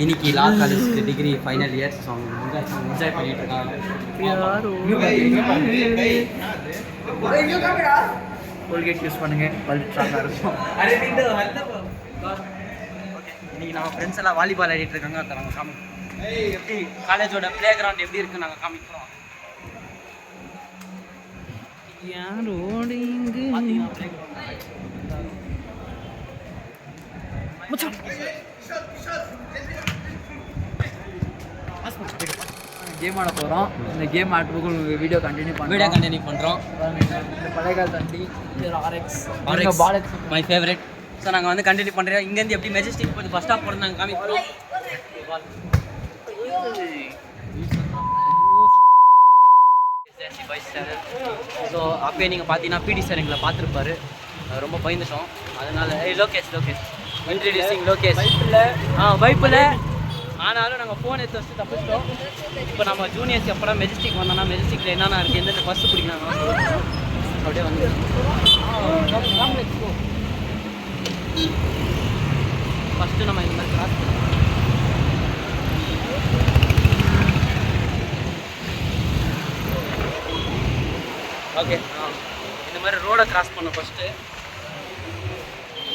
இன்னைக்கு லா college degree final year so enjoy பண்ணிட்டு இருக்காங்க. கோல்கேட் யூஸ் பண்ணுங்க, பல் ஸ்ட்ராங்காக இருக்கும். இன்னைக்கு நம்ம ஃப்ரெண்ட்ஸ் எல்லாம் வாலிபால் ஆடிட்டு இருக்காங்க. அதை நாங்கள் காமிக்கிறோம். எப்படி காலேஜோட பிளே கிரவுண்ட் எப்படி இருக்குன்னு நாங்கள் காமிக்கிறோம். கேம் ஆட போகிறோம். இந்த கேம் ஆடுறதுக்கு உங்களுக்கு வீடியோ கண்டினியூ பண்ணுறோம். இந்த பழைய கால தண்டி ஆர்எக்ஸ் மை ஃபேவரட். ஸோ நாங்கள் வந்து கண்டினியூ பண்ணுறோம். இங்கேருந்து எப்படி மெஜஸ்டிக் போய் ஃபஸ்ட் ஸ்டாப் போகிறது நாங்கள் காமிக்கிறோம். ஸோ அப்பயே நீங்கள் பார்த்தீங்கன்னா பிடி சார் எங்களை பார்த்துருப்பாரு. ரொம்ப பயந்துட்டோம். அதனால லோகேஷ் இன்ட்ரடியூசிங் லோகேஷ் பைப்பில் ஆனாலும் நாங்கள் ஃபோன் எடுத்து வச்சு தப்பிச்சிட்டோம். இப்போ நம்ம ஜூனியர்ஸ் எப்படா மெஜஸ்டிக் வந்தோம்னா மெஜஸ்டிக்கில் என்னென்ன இருக்குது, எந்தெந்த பஸ்ஸு பிடிக்கணும் அப்படியே வந்து ஃபஸ்ட்டு நம்ம இந்த மாதிரி கிராஸ் பண்ணோம். ஓகே, இந்த மாதிரி ரோடை கிராஸ் பண்ணோம் ஃபஸ்ட்டு.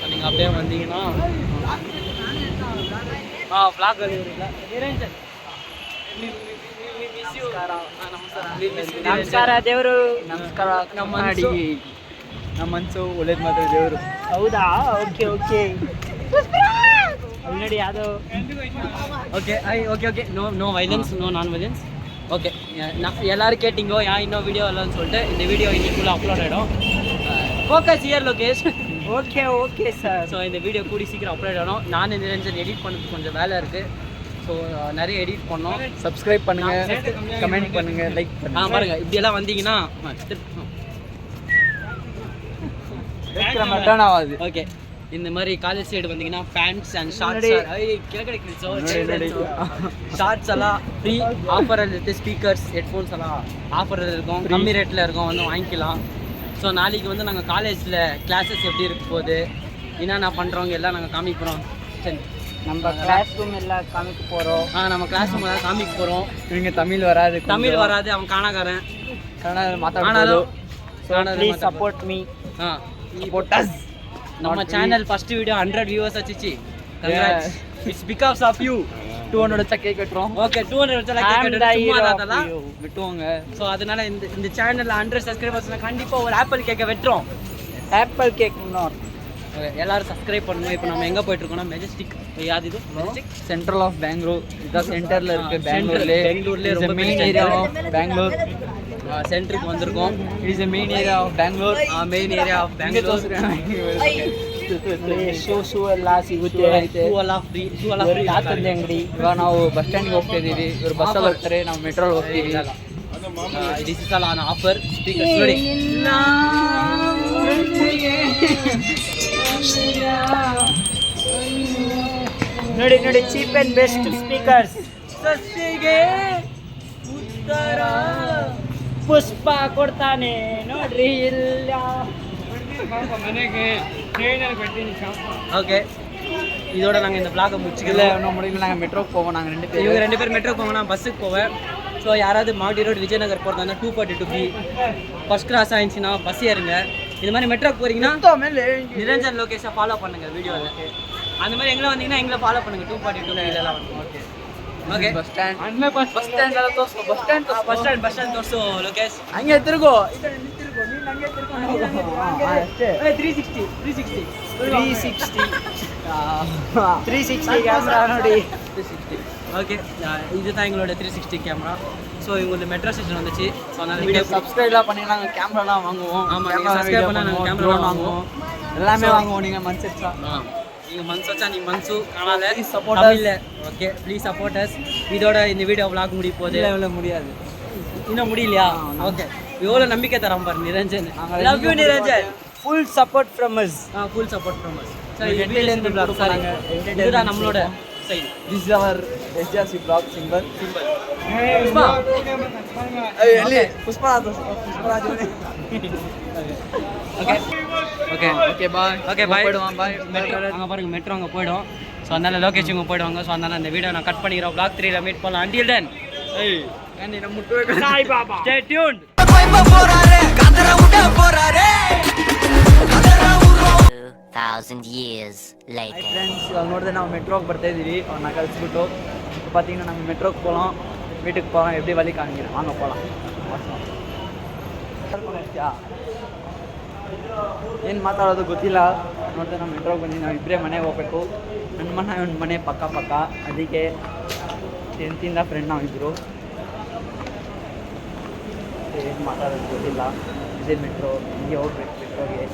நீங்கள் அப்படியே வந்தீங்கன்னா ஃப்ளாக் ನಿರಂಜನ್ ನಮಸ್ಕಾರ ದೇವರು. ನಮಸ್ಕಾರ. ನಮ್ಮ ಮನಸ್ಸು ಒಳ್ಳೇದು ಮಾತ್ರ ದೇವರು. ಹೌದಾ? ಓಕೆ ಆಲ್ರೆಡಿ ಅದು okay no violence, no non violence. Okay, எல்லாரும் கேட்டிங்கோ இன்னும் வீடியோ இல்லைன்னு சொல்லிட்டு இந்த வீடியோ இன்னைக்குள்ளே அப்லோட் ஆகிடும். Focus here Lokesh. Okay sir. So இந்த வீடியோ கூடி சீக்கிரம் அப்லோட் ஆகணும். நான் நிரஞ்சன் எடிட் பண்ணுறதுக்கு கொஞ்சம் வேலை இருக்குது. ஸோ நிறைய எடிட் பண்ணோம். சப்ஸ்கிரைப் பண்ணுங்கள், கமெண்ட் பண்ணுங்கள், லைக் பண்ணுங்கள். பாருங்கள் இப்படியெல்லாம் வந்தீங்கன்னா ரிட்டர்ன் ஆகாது. ஓகே, இந்த மாதிரி காலேஜ் சைடு வந்தீங்கன்னா பேண்ட்ஸ் அண்ட் ஷார்ட்ஸ் ஷார்ட்ஸ் எல்லாம் ஃப்ரீ ஆஃபர் இருக்குது. ஸ்பீக்கர்ஸ், ஹெட்ஃபோன்ஸ் எல்லாம் ஆஃபர் இருக்கும், கம்மி ரேட்டில் இருக்கும், வந்து வாங்கிக்கலாம். ஸோ நாளைக்கு வந்து நாங்கள் காலேஜில் கிளாஸஸ் எப்படி இருக்க போகுது, என்னென்ன பண்ணுறவங்க எல்லாம் நாங்கள் காமிக்கிறோம். சரி, நம்ம கிளாஸ் ரூம் எல்லாம் காமிக்க போகிறோம். நம்ம கிளாஸ் ரூம் எல்லாம் காமிக்க போகிறோம். இவங்க தமிழ் வராது, அவன் காணாக்காரன். மாத்தாடும். Please support me. Support us. நம்ம சேனல் ஃபர்ஸ்ட் வீடியோ 100 வியூவர்ஸ் ஆச்சு. Congrats. It's because of you. 200 வச்சா கேக் வெட்டுறோம். ஓகே, 200 வச்சா கேக் வெட்டுறோம். சும்மா அதெல்லாம் விட்டுவாங்க. ஸோ அதனால இந்த சேனலில் 100 சப்ஸ்கிரைபர்ஸ்னா கண்டிப்பாக ஒரு ஆப்பிள் கேக்கை வெட்டுறோம். Apple cake not. எல்லாரும் சப்ஸ்கிரைப் பண்ணுங்க. இப்போ நம்ம எங்கே போயிட்டு இருக்கோம்னா மெஜஸ்டிக். யாது இது மெஜஸ்டிக் சென்ட்ரல் ஆஃப் பெங்களூர். இதுதான் சென்டரில் இருக்குது. பெங்களூர்லேயே ரொம்ப மெயின் ஏரியா ஆஃப் பெங்களூர். சென்டருக்கு வந்திருக்கோம். It is main area of Bangalore. Main area of Bengaluru. Shoe ಎಲ್ಲ ಸಿಗುತ್ತೆ. ಶೂ ಎಲ್ಲ ಫ್ರೀ. ತಂದೆ ಅಂಗಡಿ. ಇವಾಗ ನಾವು ಬಸ್ ಸ್ಟ್ಯಾಂಡ್ಗೆ ಹೋಗ್ತಾ ಇದ್ದೀವಿ. ಇವರು ಬಸ್ಸಲ್ಲಿ ಹೋಗ್ತಾರೆ, ನಾವು ಮೆಟ್ರೋಲ್ ಹೋಗ್ತೀವಿ. This is all on offer. Speakers ನೋಡಿ. ನೋಡಿ ಚೀಪ್ ಅಂಡ್ ಬೆಸ್ಟ್ ಸ್ಪೀಕರ್ಸ್. ಸಸ್ಯಗೆ ಉತ್ತರ ಪುಷ್ಪ ಕೊಡ್ತಾನೆ ನೋಡ್ರಿ ಇಲ್ಲ. ஓகே, இதோட நாங்கள் இந்த பிளாகை முடிச்சுக்கல. ஒன்றும் முடியல. நாங்கள் மெட்ரோக்கு போவோம். நாங்கள் இவங்க 2 பேர் மெட்ரோக்கு போவோம், நான் பஸ்ஸுக்கு போவேன். ஸோ யாராவது மாடி ரோடு விஜயநகர் போகிறதா 242B ஃபர்ஸ்ட் கிளாஸ் ஆயிடுச்சுன்னா பஸ் ஏறுங்க. இந்த மாதிரி மெட்ரோக்கு போகிறீங்கன்னா நிரஞ்சன் லோகேஷை ஃபாலோ பண்ணுங்கள் வீடியோவில். அந்த மாதிரி எங்களை வந்தீங்கன்னா எங்களை ஃபாலோ பண்ணுங்கள். 242B இதெல்லாம் வந்து ஓகே. ಬಸ್ ಸ್ಟ್ಯಾಂಡ್ ಎಲ್ಲ ತೋರಿಸು. ಬಸ್ ಸ್ಟ್ಯಾಂಡ್ ತೋರಿಸು ಲೋಕೇಶ್. ಹಂಗೆ ತಿರುಗು. 360 கேமரா ನೋಡಿ. 360. ஓகே, இதுதான் எங்களோட 360 கேமரா. ஸோ இவங்க மெட்ரோ ஸ்டேஷன் வந்துச்சு. ஸோ அதனால வீடியோ சப்ஸ்கிரைப்லாம் பண்ணி நாங்கள் கேமராலாம் வாங்குவோம். ஆமாம், நீங்கள் சப்ஸ்கிரைப் பண்ணால் நாங்கள் கேமரா வாங்குவோம். எல்லாமே வாங்குவோம். நீங்கள் மனசு வச்சா நீங்கள் மனசு வச்சா நீங்கள் மனசு காணாத சப்போர்ட் இல்லை. Okay, please support us. இதோட இந்த வீடியோ vlog முடிய போகுது. இல்லை முடியாது, இன்னும் முடியலையா? ஓகே, எவ்வளோ நம்பிக்கை தரோம் பாரு Niranjan. Love you Niranjan. Full support from us. Full support from us. சரி, இதுதான் நம்மளோட sign. This is our SJRC blog symbol. Pushpa ಎಲ್ಲಿ Pushparaj okay okay okay bye okay bye போய்டுவான் பாய் அங்கே பாருங்க மெட்ரோ அங்கே போய்டும். ஸோ அதனால் லோகேஷ் இங்கே போய்டுவாங்க. ஸோ அதனால் அந்த வீடியோ நான் கட் பண்ணிக்கிறேன். vlog 3ல மீட் பண்ணலாம். until then நீ நம்ம முட்டு Sai Baba. stay tuned. 2,000 years later. Friends ಇವಾಗ ನೋಡಿದ್ರೆ ನಾವು ಮೆಟ್ರೋಗೆ ಬರ್ತಾ ಇದ್ದೀವಿ. ಅವ್ರನ್ನ ಕಳಿಸ್ಬಿಟ್ಟು பார்த்தீங்கன்னா நம்ம மெட்ரோக்கு போகலாம், வீட்டுக்கு போகலாம், எப்படி வழி காமிக்கிறேன், வாங்க போகலாம். ಏನು ಮಾತಾಡೋದು ಗೊತ್ತಿಲ್ಲ. ನೋಡಿದ್ರೆ ನಾವು ಮೆಟ್ರೋಗೆ ಬಂದು ನಾವು ಇಬ್ಬರೇ ಮನೆಗೆ ಹೋಗ್ಬೇಕು. ನನ್ನ ಮನೆ ಒಂದು ಮನೆ ಪಕ್ಕ ಪಕ್ಕ, ಅದಕ್ಕೆ 10th ಫ್ರೆಂಡ್ ನಾವಿಬ್ಬರು. ಏನು ಮಾತಾಡೋದು ಗೊತ್ತಿಲ್ಲ. ಇದೇ ಮೆಟ್ರೋ, ಹಿಂಗೆ ಹೋಗ್ಬೇಕು ಮೆಟ್ರೋಗೆ.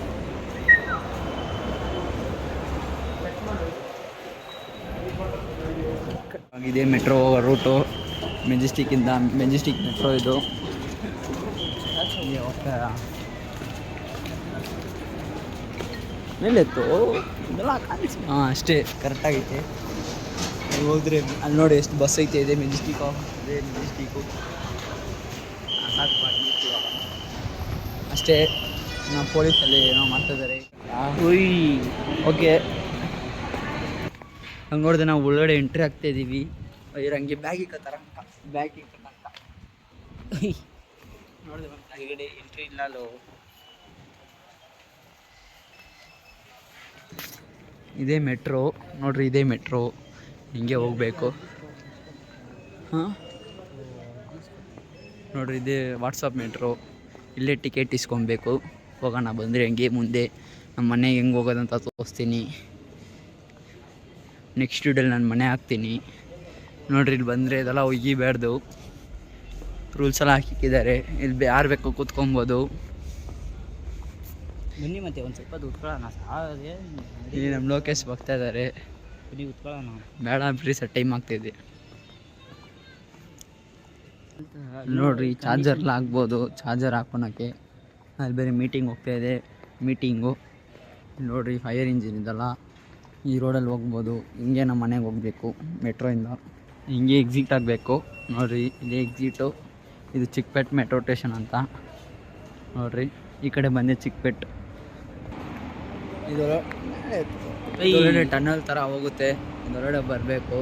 ಇದೇ ಮೆಟ್ರೋ ರೂಟು, ಮೆಜೆಸ್ಟಿಕ್ಕಿಂದ ಮೆಜೆಸ್ಟಿಕ್ ಮೆಟ್ರೋ ಇದು. ಮೇಲೆತ್ತು ಹಾಂ ಅಷ್ಟೇ ಕರೆಕ್ಟಾಗೈತೆ. ಹೋದ್ರೆ ಅಲ್ಲಿ ನೋಡಿ ಎಷ್ಟು ಬಸ್ ಐತೆ. ಇದೆ ಮೆಜೆಸ್ಟಿಕ್ಕು, ಅದೇ ಮೆಜೆಸ್ಟಿಕ್ಕು. ಸಾಕು ಅಷ್ಟೇ. ನಾವು ಪೊಲೀಸಲ್ಲಿ ಏನೋ ಮಾಡ್ತಾಯಿದ್ದಾರೆ. ಓಕೆ, ಹಂಗೆ ನೋಡಿದ್ರೆ ನಾವು ಒಳಗಡೆ ಎಂಟ್ರಿ ಆಗ್ತಾಯಿದ್ದೀವಿ. ಹಂಗೆ ಬ್ಯಾಗ್ ಇಕ್ಕತ್ತಾರ, ಬ್ಯಾಗ್ ಇಕ್ಕತ್ತಂತ ನೋಡಿದ್ರೆ ಹೊರಗಡೆ ಎಂಟ್ರಿ ಇಲ್ಲ. ಇದೇ ಮೆಟ್ರೋ ನೋಡ್ರಿ, ಇದೇ ಮೆಟ್ರೋ. ಹಿಂಗೆ ಹೋಗಬೇಕು. ಹಾಂ ನೋಡ್ರಿ, ಇದೇ ವಾಟ್ಸಪ್ ಮೆಟ್ರೋ. ಇಲ್ಲೇ ಟಿಕೆಟ್ ಇಸ್ಕೊಬೇಕು. ಹೋಗೋಣ ಬಂದರೆ ಹಂಗೆ ಮುಂದೆ ನಮ್ಮ ಮನೆಗೆ ಹೆಂಗೆ ಹೋಗೋದಂತ ತೋರಿಸ್ತೀನಿ. ನೆಕ್ಸ್ಟ್ ವಿಡಿಯೋಲಿ ನಾನು ಮನೆ ಹಾಕ್ತೀನಿ ನೋಡ್ರಿ. ಇಲ್ಲಿ ಬಂದರೆ ಇದೆಲ್ಲ ಒಯ್ಯಬೇಡ್ದು, ರೂಲ್ಸ್ ಎಲ್ಲ ಹಾಕಿದ್ದಾರೆ. ಇಲ್ಲಿ ಯಾರು ಬೇಕು ಕೂತ್ಕೊಬೋದು. ಬನ್ನಿ ಮತ್ತೆ ಒಂದು ಸ್ವಲ್ಪ ಉತ್ಕೊಳ್ಳೋಣ. ಇಲ್ಲಿ ನಮ್ಮ ಲೋಕೇಶ್ ಬರ್ತಾ ಇದ್ದಾರೆ. ಬನ್ನಿ ಉತ್ಕೊಳ್ಳೋಣ. ಬೇಡ ಬಿಡಿ ಸರ್, ಟೈಮ್ ಆಗ್ತಾಯಿದೆ. ನೋಡ್ರಿ ಚಾರ್ಜರ್ಲ್ಲ ಹಾಕ್ಬೋದು, ಚಾರ್ಜರ್ ಹಾಕೊಳಕ್ಕೆ. ಅಲ್ಲಿ ಬೇರೆ ಮೀಟಿಂಗ್ ಹೋಗ್ತಾಯಿದೆ, ಮೀಟಿಂಗು. ನೋಡ್ರಿ ಫೈರ್ ಇಂಜಿನ್ ಇದೆಲ್ಲ. ಈ ರೋಡಲ್ಲಿ ಹೋಗ್ಬೋದು. ಹಿಂಗೆ ನಮ್ಮ ಮನೆಗೆ ಹೋಗಬೇಕು ಮೆಟ್ರೋಯಿಂದ. ಹಿಂಗೆ ಎಕ್ಸಿಟ್ ಆಗಬೇಕು. ನೋಡಿರಿ ಇದೇ ಎಕ್ಸಿಟು. ಇದು ಚಿಕ್ಕಪೇಟ್ ಮೆಟ್ರೋ ಸ್ಟೇಷನ್ ಅಂತ. ನೋಡಿರಿ ಈ ಕಡೆ ಬಂದೆ ಚಿಕ್ಕಪೇಟ್. ಇದೊಳಗಡೆ ಟನಲ್ ಥರ ಹೋಗುತ್ತೆ. ಇದೊಳಗಡೆ ಬರಬೇಕು.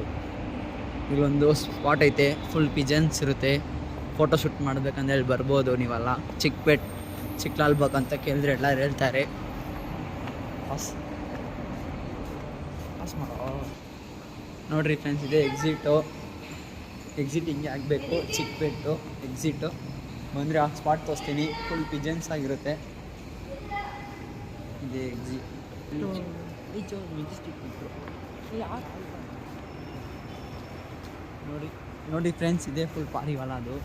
ಇಲ್ಲೊಂದು ಸ್ಪಾಟ್ ಐತೆ, ಫುಲ್ ಪಿಜನ್ಸ್ ಇರುತ್ತೆ. ಫೋಟೋ ಶೂಟ್ ಮಾಡಬೇಕಂದ್ರೆ ಇಲ್ಲಿ ಬರ್ಬೋದು ನೀವೆಲ್ಲ. ಚಿಕ್ಕಪೇಟ್ ಚಿಕ್ಕಲಾಲ್ಬಾಗ್ ಅಂತ ಕೇಳಿದ್ರೆ ಎಲ್ಲರೂ ಹೇಳ್ತಾರೆ. ನೋಡಿರಿ ಫ್ರೆಂಡ್ಸ್, ಇದೆ ಎಕ್ಸಿಟು. ಎಕ್ಸಿಟ್ ಹಿಂಗೆ ಆಗಬೇಕು. ಚಿಕ್ಕಪೇಟು ಎಕ್ಸಿಟು ಬಂದರೆ ಆ ಸ್ಪಾಟ್ ತೋರಿಸ್ತೀನಿ. ಫುಲ್ ಪಿಜನ್ಸ್ ಆಗಿರುತ್ತೆ. ಇದೆ ಎಕ್ಸಿಟ್. ನೋಡಿ ಫ್ರೆಂಡ್ಸ್, ಇದೆ ಫುಲ್ ಪಾರಿವಾಳ ಅದು.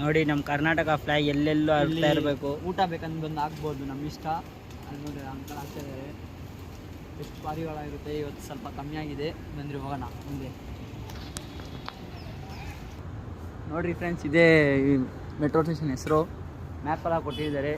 ನೋಡಿ ನಮ್ಮ ಕರ್ನಾಟಕ ಫ್ಲಾಗ್ ಎಲ್ಲೆಲ್ಲೂ ಅರ್ತಾ ಇರಬೇಕು. ಊಟ ಬೇಕಂದ್ರೆ ಬಂದು ಹಾಕ್ಬೋದು, ನಮ್ಮ ಇಷ್ಟ. ಅಲ್ಲಿ ನೋಡಿ ಅಂಕಲ್ ಹಾಕ್ತಾ ಇದ್ದಾರೆ. ಎಷ್ಟು ಪಾರಿವಾಳ ಇರುತ್ತೆ. ಇವತ್ತು ಸ್ವಲ್ಪ ಕಮ್ಮಿ ಆಗಿದೆ. ಬಂದರೆ ಹೋಗೋಣ ಮುಂದೆ. ನೋಡಿರಿ ಫ್ರೆಂಡ್ಸ್, ಇದೇ ಮೆಟ್ರೋ ಸ್ಟೇಷನ್ ಹೆಸರು. ಮ್ಯಾಪೆಲ್ಲ ಕೊಟ್ಟಿದ್ದಾರೆ.